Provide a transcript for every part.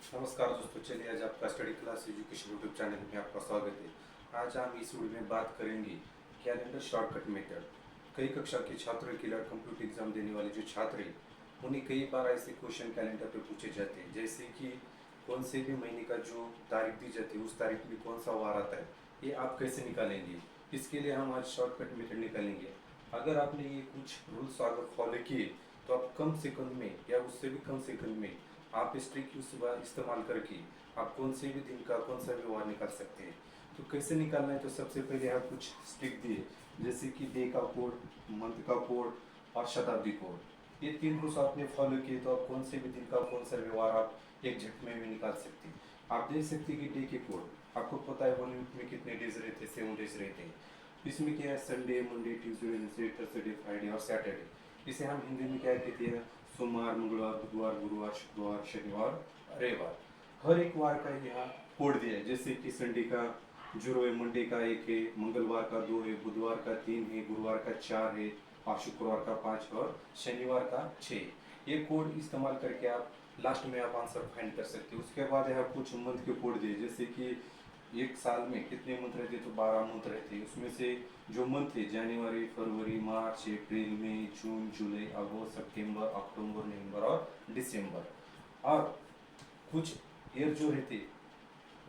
नमस्कार दोस्तों, चलिए आज आपका study class education YouTube channel में आपका स्वागत है। आज हम इस वीडियो में बात करेंगे कैलेंडर शॉर्टकट मेथड। कई कक्षा के छात्रों के लिए कंप्यूटर एग्जाम देने वाले जो छात्र हैं उन्हें कई बार ऐसे क्वेश्चन कैलेंडर पे पूछे जाते हैं, जैसे कि कौन से भी महीने का जो तारीख दी जाती है उस तारीख में कौन सा वार आता है, ये आप कैसे निकालेंगे। इसके लिए हम आज शॉर्टकट मेथड निकालेंगे। अगर आपने ये कुछ रूल्स अगर फॉलो किए तो आप कम सेकंड में या उससे भी कम सेकंड में आप इस ट्रिक इस्तेमाल करके आप कौन से भी दिन का कौन सा भी वार निकाल सकते हैं। तो कैसे निकालना है, तो सबसे पहले आप कुछ स्ट्रिक दिए, जैसे कि डे का कोड, मंथ का कोड और शताब्दी कोड। ये तीन रूल्स आपने फॉलो किए तो आप कौन से भी दिन का कौन सा भी वार आप एक झटके में भी निकाल सकते हैं। आप देख सकते हैं कि डे के कोड आपको पता है, वन वीक में कितने डेज रहते हैं, 7 डेज रहते हैं। इसमें क्या है, Sunday, Monday, Tuesday, Wednesday, Thursday, Friday और सैटरडे। इसे हम हिंदी में क्या कहते हैं, सोमवार, मंगलवार, बुधवार, गुरुवार, शुक्रवार, शनिवार, रविवार। हर एक वार का यहाँ कोड दिया है, जैसे कि संडे का 0 है, मंडे का 1 है, मंगलवार का 2 है, बुधवार का 3 है, गुरुवार का 4 है और शुक्रवार का 5 और शनिवार का 6। ये कोड इस्तेमाल करके आप लास्ट में आप आंसर फाइंड कर सकते हो। उसके बाद यहाँ कुछ मंथ के कोड दिए, जैसे कि एक साल में कितने मंथ रहते, तो 12 मंथ रहते। उसमें से जो मंथ है, जनवरी, फरवरी, मार्च, अप्रैल, मई, जून, जुलाई, अगस्त, सितंबर, अक्टूबर, नवंबर और दिसंबर। और कुछ ईयर जो रहते,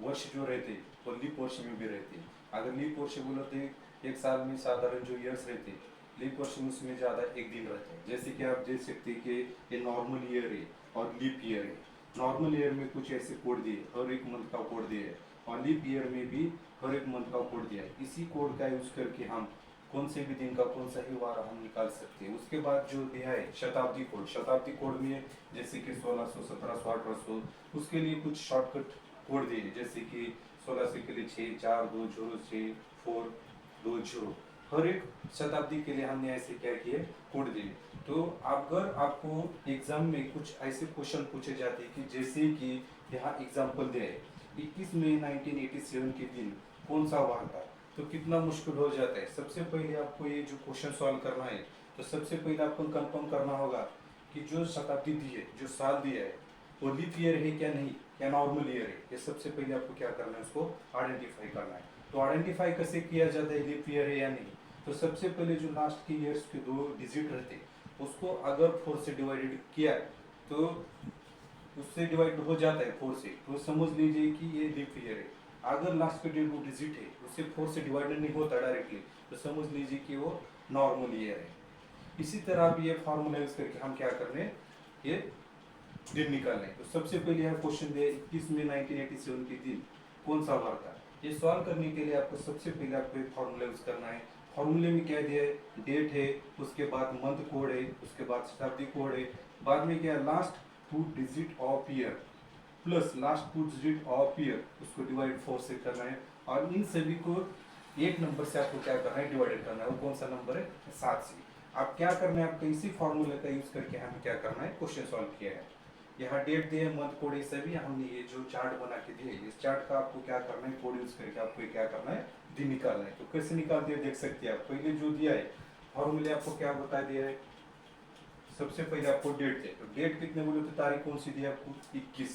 वर्ष जो रहते वो लीप वर्ष में भी रहते। अगर लीप वर्ष बोलो तो एक साल में साधारण जो ईयर्स रहते, लीप वर्ष में उसमें ज़्यादा एक दिन रहते हैं। जैसे कि आप देख सकते हैं कि ये नॉर्मल ईयर है और लीप ईयर है। नॉर्मल ईयर में कुछ ऐसे कोड दिए, हर एक मंथ का कोड दिए है, और लीप ईयर में भी हर एक मंथ का कोड दिया है। इसी कोड का यूज करके हम कौन से भी दिन का कौन सा ही वार हम निकाल सकते हैं। उसके बाद जो दिया है शताब्दी कोड, शताब्दी कोड में जैसे कि 1600, 1700, 1800, उसके लिए कुछ शॉर्टकट कोड दिए, जैसे कि 1600 के लिए 6, 4, 2, 0, 6, 4, 2, 0। हर एक शताब्दी के लिए हमने ऐसे क्या किए, कोड दिए। तो अगर आपको एग्जाम में कुछ ऐसे क्वेश्चन पूछे जाते हैं कि जैसे कि यहाँ एग्जाम्पल दिया है 21 मई 1987 के दिन कौन सा वार था, तो कितना मुश्किल हो जाता है। सबसे पहले आपको ये जो क्वेश्चन सॉल्व करना है, तो सबसे पहले आपको कंफर्म करना होगा कि जो शताब्दी दी है, जो साल दिया है, वो लीप ईयर है क्या नहीं, या नॉर्मल ईयर है। ये सबसे पहले आपको क्या करना है, उसको आइडेंटिफाई करना है। तो आइडेंटिफाई कैसे किया जाता है, लीप ईयर है या नहीं। तो सबसे पहले जो लास्ट के ईयर्स के 2 डिजिट रहते, उसको अगर 4 से डिवाइडेड किया तो उससे डिवाइड हो जाता है 4 से, तो समझ लीजिए कि ये लीप ईयर है। अगर लास्ट के 2 डिजिट है उससे 4 से डिवाइडेड नहीं होता डायरेक्टली, तो समझ लीजिए कि वो नॉर्मल ईयर है। इसी तरह आप ये फॉर्मूला यूज करके हम क्या करने, ये दिन निकालने। तो सबसे पहले यहाँ क्वेश्चन दिया 21 में 1987 के दिन कौन सा वार था। ये सॉल्व करने के लिए आपको सबसे पहले आपको एक फॉर्मूला यूज करना है। फॉर्मूले में क्या दिया है, डेट है, उसके बाद मंथ कोड है, उसके बाद शताब्दी कोड है, बाद में क्या last 2 digit of year plus last 2 digit of year, उसको डिवाइड 4 से करना है। और इन सभी को एक नंबर से आपको क्या करना है, डिवाइडेड करना है। वो कौन सा नंबर है, 7 से। आप क्या करना है, आपको इसी फॉर्मूले का यूज करके हमें क्या करना है, क्वेश्चन सॉल्व किया है। यहाँ डेट दिए, मंथ कोड, ये सभी हमने ये जो चार्ट बना के दिए, इस चार्ट का आपको क्या करना है, कोड यूज करके आपको ये क्या करना है, दिन निकालना है। तो कैसे निकालते हैं देख सकते हैं आप। पहले जो दिया है फॉर्मूले आपको क्या बता दिया है, सबसे पहले आपको डेट दे, तो डेट कितने बोले, तो तारीख कौन सी दी है आपको, 21।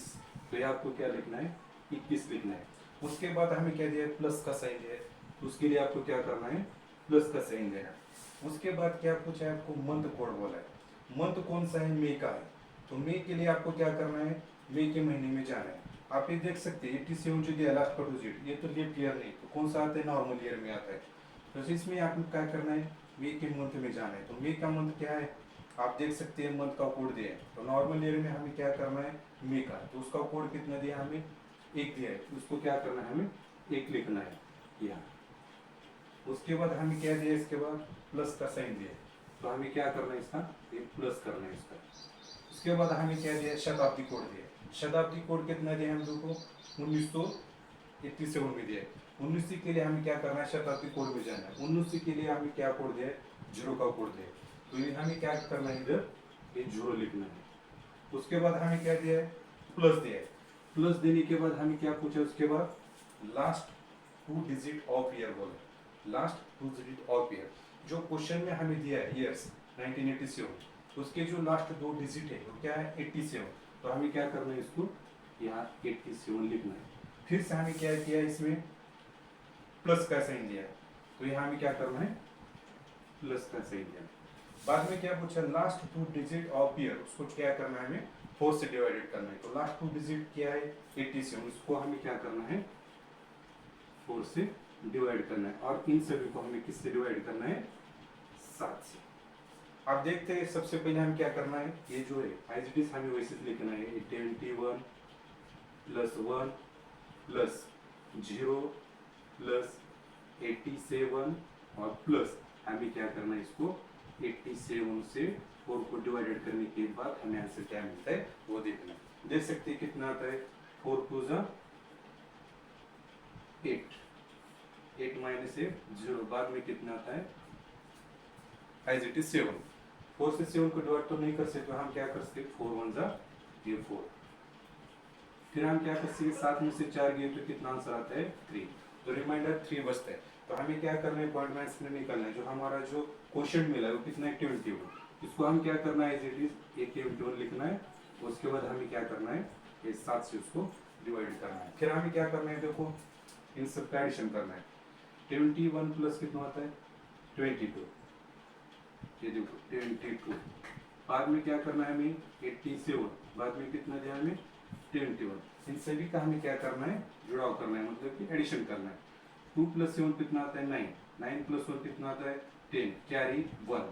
तो ये आपको क्या लिखना है, 21 लिखना है। उसके बाद हमें क्या दिया है, प्लस का साइन दिया है, तो उसके लिए आपको क्या करना है, प्लस का साइन देना। उसके बाद क्या पूछा है आपको, मंथ कोड बोला है। मंथ कौन सा है, मई का है, तो मई के लिए आपको क्या करना है, मई के महीने में जाना है। आप ये देख सकते हैं 87 जो दिया लास्ट का डिजिट, ये तो लीप ईयर नहीं, तो कौन सा आता है, नॉर्मल ईयर में आता है। तो इसमें आपको क्या करना है, मई के मंथ में जाना है। तो मई का मंथ क्या है, आप देख सकते हैं मंथ का कोड दिया है। तो नॉर्मल ईयर में हमें क्या करना है, मई का, तो उसका कोड कितना दिया हमें, 1 दिया है, तो उसको क्या करना है, हमें 1 लिखना है यहाँ। उसके बाद हमें क्या दिया, इसके बाद प्लस का साइन दिया है, तो हमें क्या करना है, इसका ये प्लस करना है इसका। उसके बाद हमें क्या दिया, शताब्दी कोड दिया। शताब्दी कोड कितना दिया हम लोग को, 1987 में दिया है। 19 के लिए हमें क्या करना है, शताब्दी कोड में जाना है। 19 के लिए हमें क्या कोड दिया है, 0 का कोड दिया है, तो ये हमें क्या करना है, इधर ये 0 लिखना है। उसके बाद हमें क्या दिया है, प्लस दिया है। प्लस देने के बाद हमें क्या पूछा, उसके बाद लास्ट 2 डिजिट ऑफ ईयर बोले, लास्ट 2 डिजिट ऑफ ईयर। जो क्वेश्चन में हमें दिया है ईयर्स 1987, उसके जो लास्ट 2 डिजिट है वो क्या है, 87। तो हमें क्या करना है, इसको यहाँ 87 लिखना है। फिर से हमें क्या किया, इसमें प्लस का साइन दिया, तो यहाँ हमें क्या करना है, प्लस का साइन दिया। बाद में क्या पूछा, लास्ट 2 डिजिट ऑफ ईयर, उसको क्या करना है, हमें 4 से डिवाइडेड करना है। तो लास्ट 2 डिजिट क्या है, 87, उसको हमें क्या करना है, 4 से डिवाइड करना है। और इन सभी को हमें किससे डिवाइड करना है, 7 से। आप देखते हैं सबसे पहले हम क्या करना है, ये जो है एज इट इज हमें वैसे लिखना है, 21 प्लस 1 प्लस 0 प्लस 87 और प्लस हमें क्या करना है, इसको 87 से 4 को डिवाइडेड करने के बाद हमें आंसर क्या मिलता है वो देखना है। देख सकते हैं कितना आता है, 4 2 जा 8, 8 माइनस 0, बाद में कितना आता है, एज इट इज 7। 4 से 7 को डिवाइड तो नहीं कर सकते, हम क्या कर सकते, 4 1 जा ये 4। फिर हम क्या कर सकते, 7 में से 4 गए तो कितना आंसर आता है, 3। तो रिमाइंडर 3 बचता है। तो हमें क्या करना है, पॉइंट माइनस में निकालना है। जो हमारा जो क्वेश्चन मिला है वो कितना है, 21। इसको हम क्या करना है, एज इट इज 21 लिखना है। उसके बाद हमें क्या करना है, ये 7 से उसको डिवाइड करना है। फिर हमें क्या करना है, देखो इन सब का एडिशन करना है। 21 प्लस कितना आता है, 22, ये देखो 22। बाद में क्या करना है हमें, 87, बाद में कितना दिया हमें, 21। इन सभी का हमें क्या करना है, जुड़ाव करना है, मतलब कि एडिशन करना है। 2 प्लस 7 कितना आता है, 9, 9 प्लस 1 कितना आता है, 10, कैरी 1।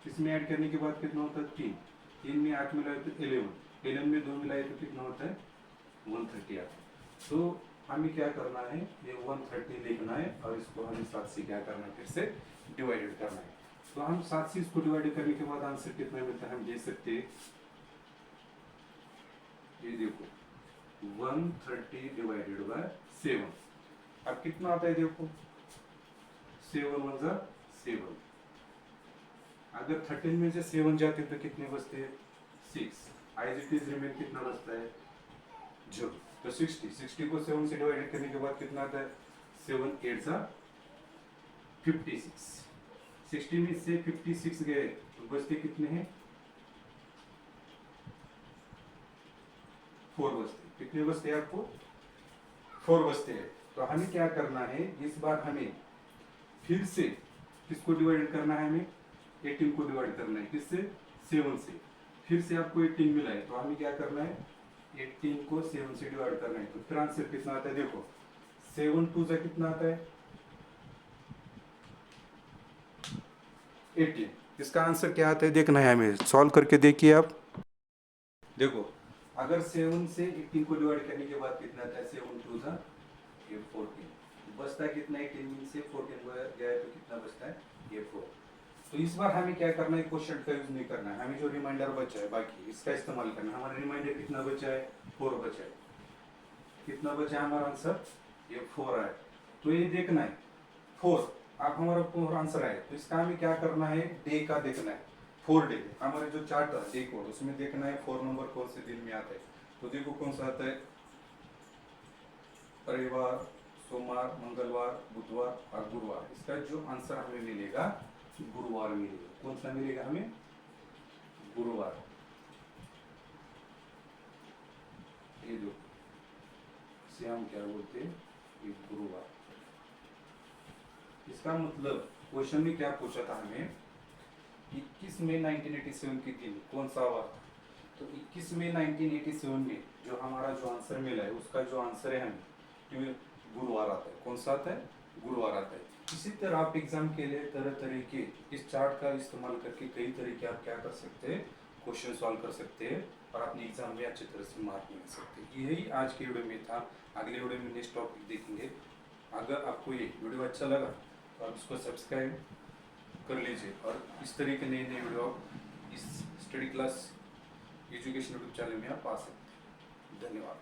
इसमें ऐड करने के बाद कितना होता है, 3, 3 में 8 मिलाए तो 11, 11 में 2 मिलाए तो कितना होता है, 130 आता है। तो हमें क्या करना है, ये 130 लिखना है और इसको हमें 7 से क्या करना है, फिर से डिवाइडेड करना है। तो हम 7 से इसको डिवाइड करने के बाद आंसर कितना मिलता है, हम देख सकते हैं, ये देखो 130 डिवाइडेड बाय 7। अब कितना आता है, देखो 7 1 जा 7। अगर 13 में से 7 जाते तो कितने बचते हैं, 6। एज इट इज रिमेन कितना बचता है, 0। तो 60 को 7 से डिवाइडेड करने के बाद कितना आता है, 7 8 जा 56। 60 में से 56 गए तो बचते कितने हैं, 4 बचते। कितने बचते हैं आपको, 4 बचते हैं। तो हमें क्या करना है, इस बार हमें फिर से किसको डिवाइड करना है, हमें 18 को डिवाइड करना है, किससे, 7 से। फिर से आपको 18 मिला है, तो हमें क्या करना है, 18 को 7 से डिवाइड करना है। तो फिर आंसर कितना आता है, देखो 7 2 जा कितना आता है, 18। इसका आंसर क्या आता है देखना है, हमें सॉल्व करके देखिए आप। देखो अगर 7 से 18 को डिवाइड करने के बाद कितना आता है, 7 2 जा ये 14, बचता है कितना, 18 से 14 गया है तो कितना बचता है, ये 4। तो इस बार हमें क्या करना है, क्वेश्चन का यूज नहीं करना है, हमें जो रिमाइंडर बचा है बाकी इसका इस्तेमाल करना है। हमारा रिमाइंडर कितना बचा है, 4 बचा है। कितना बचा है हमारा आंसर, ये 4 है। तो ये देखना है 4, अब हमारा 4 आंसर है। तो इसका हमें क्या करना है, डे का देखना है, 4 डे। हमारे जो चार्ट है डे कोड, उसमें देखना है 4 नंबर कौन से दिन में आता है। तो देखो कौन सा आता है, रविवार, सोमवार, मंगलवार, बुधवार और गुरुवार। इसका जो आंसर हमें मिलेगा, गुरुवार मिलेगा। कौन सा मिलेगा हमें, गुरुवार। ये जो इसे हम क्या बोलते हैं, ये गुरुवार। इसका मतलब क्वेश्चन में क्या पूछा था हमें, 21 मई 1987 के दिन कौन सा वार था। तो 21 मई 1987 में जो हमारा जो आंसर मिला है, उसका जो आंसर है हमें गुरुवार आता है। कौन सा आता है, गुरुवार आता है। इसी तरह आप एग्जाम के लिए तरह तरह के इस चार्ट का इस्तेमाल करके कई तरीके आप क्या कर सकते हैं, क्वेश्चन सॉल्व कर सकते हैं और अपने एग्जाम में अच्छी तरह से मार्क मिल सकते हैं। यही आज के वीडियो में था। अगले वीडियो में नेक्स्ट टॉपिक देखेंगे। अगर आपको ये वीडियो अच्छा लगा तो आप इसको सब्सक्राइब कर लीजिए और इस तरह के नए नए वीडियो आप इस study class education YouTube channel में आप पा सकते हैं। धन्यवाद।